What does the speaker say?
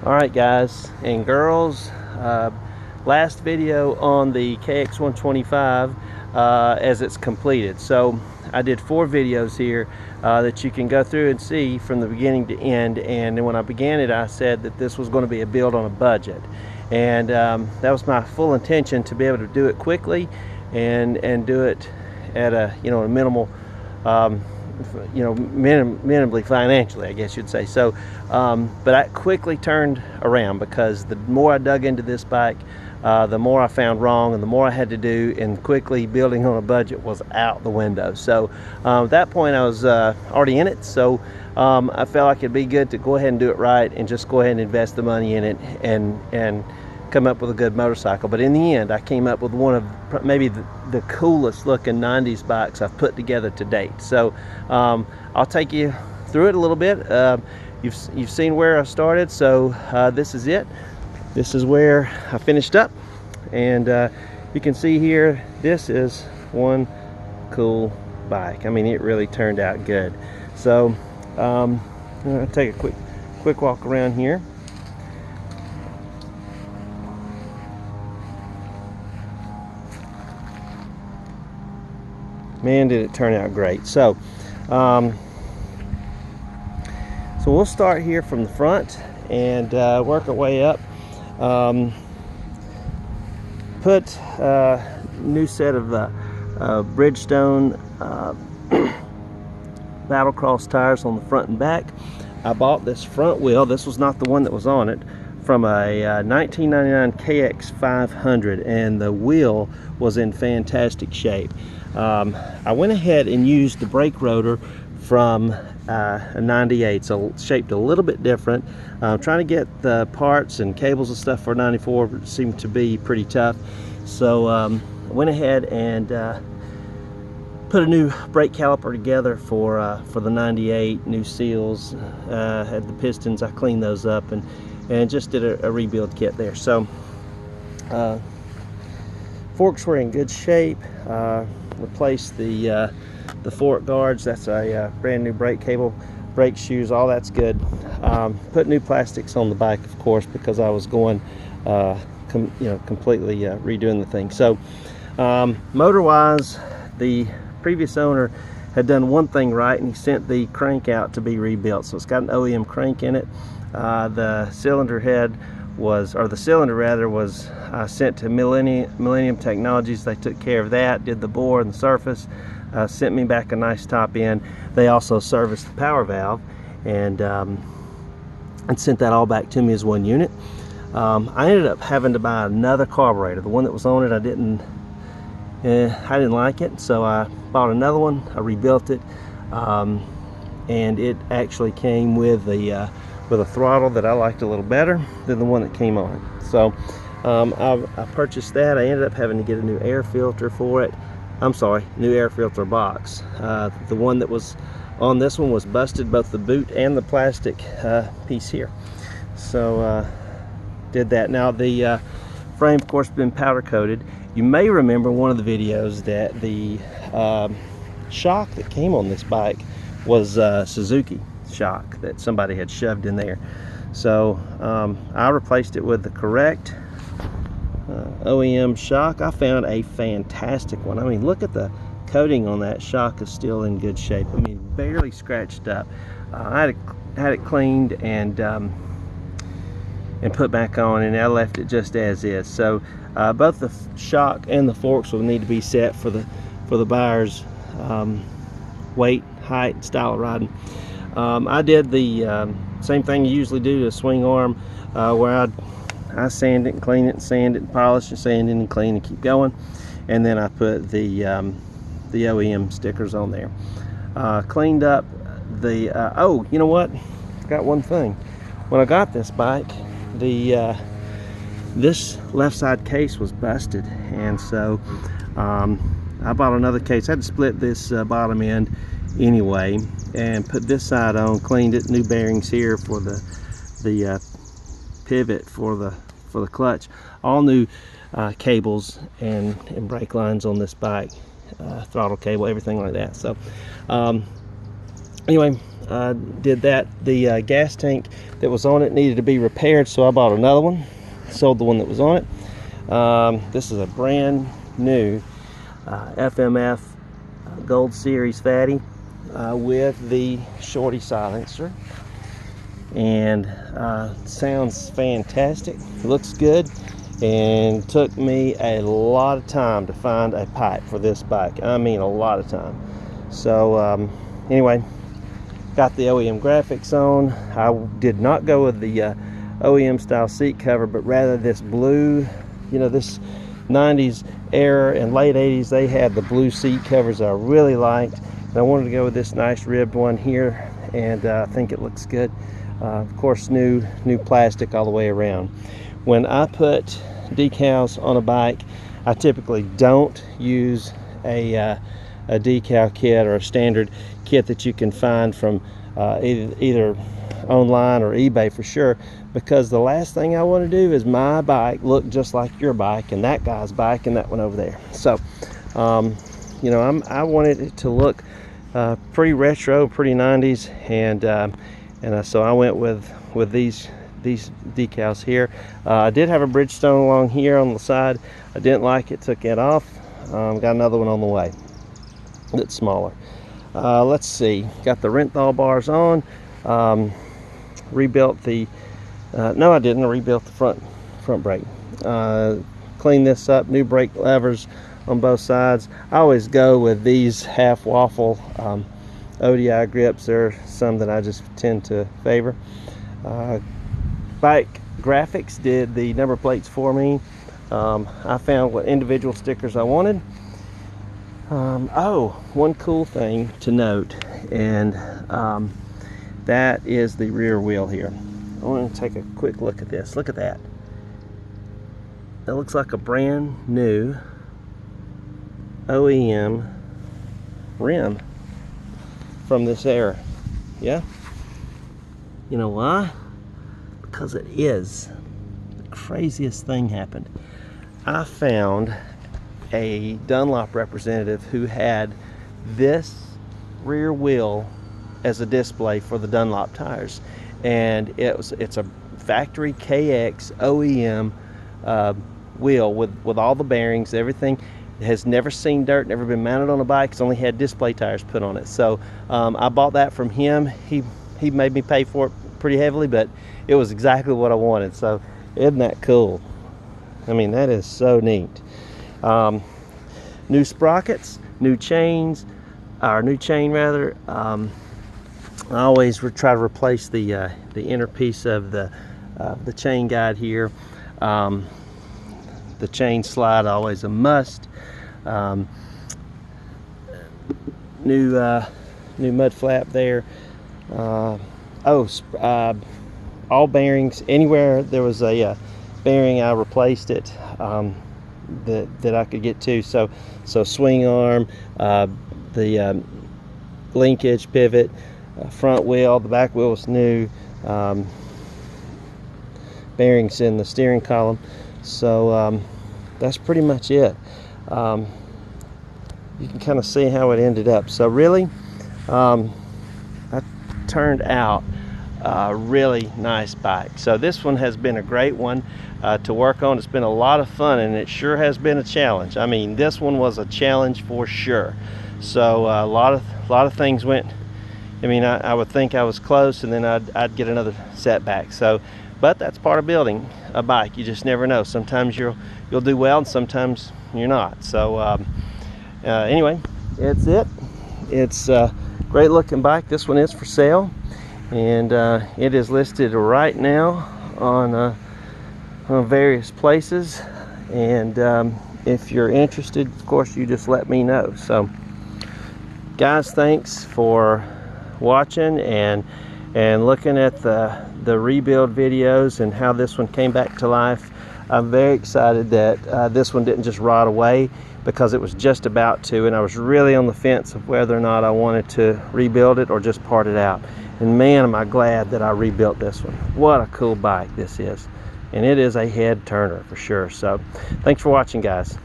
Alright guys and girls, last video on the KX125 as it's completed. So I did 4 videos here that you can go through and see from the beginning to end, and when I began it I said that this was going to be a build on a budget, and that was my full intention, to be able to do it quickly and do it at a a minimal minimally financially, I guess you'd say. So but I quickly turned around, because the more I dug into this bike, the more I found wrong, and the more I had to do, and quickly building on a budget was out the window. So at that point I was already in it, so I felt like it'd be good to go ahead and do it right, and just go ahead and invest the money in it and come up with a good motorcycle. But in the end I came up with one of maybe the coolest looking 90s bikes I've put together to date. So I'll take you through it a little bit. You've seen where I started, so this is it. This is where I finished up, and you can see here, this is one cool bike. I mean, it really turned out good. So I'm gonna take a quick walk around here. Man, did it turn out great. So so we'll start here from the front and work our way up. Put a new set of Bridgestone Battlecross tires on the front and back. I bought this front wheel, this was not the one that was on it, from a 1999 KX500, and the wheel was in fantastic shape. I went ahead and used the brake rotor from a 98, so shaped a little bit different. Trying to get the parts and cables and stuff for 94 seemed to be pretty tough, so I went ahead and put a new brake caliper together for the 98, new seals, had the pistons, I cleaned those up, and just did a rebuild kit there. So forks were in good shape. Replaced the fork guards. That's a brand new brake cable, brake shoes, all that's good. Put new plastics on the bike, of course, because I was going completely redoing the thing. So motor wise, the previous owner had done one thing right, and he sent the crank out to be rebuilt. So it's got an OEM crank in it. The cylinder head was, or the cylinder rather, was sent to Millennium Technologies. They took care of that, did the bore and the surface, sent me back a nice top end. They also serviced the power valve, and sent that all back to me as one unit. I ended up having to buy another carburetor. The one that was on it, I didn't like it, so I bought another one. I rebuilt it, and it actually came with a throttle that I liked a little better than the one that came on it. So I purchased that. I ended up having to get a new air filter for it. I'm sorry, new air filter box. The one that was on this one was busted, both the boot and the plastic piece here. So did that. Now the frame, of course, been powder coated. You may remember one of the videos that the shock that came on this bike was Suzuki shock that somebody had shoved in there. So I replaced it with the correct OEM shock. I found a fantastic one. I mean, look at the coating on that shock, is still in good shape. I mean, barely scratched up. I had it cleaned and put back on, and I left it just as is. So both the shock and the forks will need to be set for the buyer's weight, height, style of riding. I did the same thing you usually do to a swing arm, where I sand it and clean it and sand it and polish and sand it and clean and keep going, and then I put the OEM stickers on there. Cleaned up the oh, you know what, forgot one thing. When I got this bike, this left side case was busted, and so I bought another case. I had to split this bottom end anyway and put this side on, cleaned it, new bearings here for the pivot for the clutch, all new cables and brake lines on this bike, throttle cable, everything like that. So anyway, did that. The gas tank that was on it needed to be repaired, so I bought another one, sold the one that was on it. This is a brand new FMF Gold Series Fatty with the Shorty silencer, and sounds fantastic, looks good, and took me a lot of time to find a pipe for this bike. I mean, a lot of time. So anyway, got the OEM graphics on. I did not go with the OEM style seat cover, but rather this blue, you know, this 90s era and late 80s, they had the blue seat covers I really liked, and I wanted to go with this nice ribbed one here, and I think it looks good. Of course, new plastic all the way around. When I put decals on a bike, I typically don't use a decal kit or a standard kit that you can find from either online or eBay for sure, because the last thing I want to do is my bike look just like your bike and that guy's bike and that one over there. So you know, I wanted it to look pretty retro, pretty 90s, and so I went with these decals here. I did have a Bridgestone along here on the side. I didn't like it, took it off. Got another one on the way that's smaller. Let's see, got the Renthal bars on. Rebuilt the no, I didn't. I rebuilt the front brake. Cleaned this up, new brake levers on both sides. I always go with these half waffle ODI grips. There are some that I just tend to favor. Bike Graphics did the number plates for me. I found what individual stickers I wanted. Oh, one cool thing to note, and that is the rear wheel here. I want to take a quick look at this. Look at that. That looks like a brand new OEM rim from this era. Yeah? You know why? Because it is. The craziest thing happened. I found a Dunlop representative who had this rear wheel as a display for the Dunlop tires, and it's a factory KX OEM wheel with all the bearings, everything. It has never seen dirt, never been mounted on a bike. It's only had display tires put on it. So I bought that from him. He made me pay for it pretty heavily, but it was exactly what I wanted. So isn't that cool? I mean, that is so neat. New sprockets, new chains, or new chain rather. I always try to replace the inner piece of the chain guide here. The chain slide, always a must. New mud flap there. All bearings. Anywhere there was a bearing, I replaced it. That I could get to. So swing arm, the linkage pivot, front wheel, the back wheel was new. Bearings in the steering column. So that's pretty much it. You can kind of see how it ended up. So really, that turned out a really nice bike. So this one has been a great one to work on. It's been a lot of fun, and it sure has been a challenge. I mean, this one was a challenge for sure. So a lot of things went. I mean, I would think I was close, and then I'd get another setback. So, but that's part of building a bike. You just never know. Sometimes you'll do well, and sometimes you're not. So anyway, it's it. It's a great looking bike. This one is for sale, and it is listed right now on various places. And if you're interested, of course, you just let me know. So guys, thanks for watching and looking at the rebuild videos and how this one came back to life. I'm very excited that this one didn't just rot away, because it was just about to, and I was really on the fence of whether or not I wanted to rebuild it or just part it out. And man, am I glad that I rebuilt this one. What a cool bike this is, and it is a head turner for sure. So thanks for watching, guys.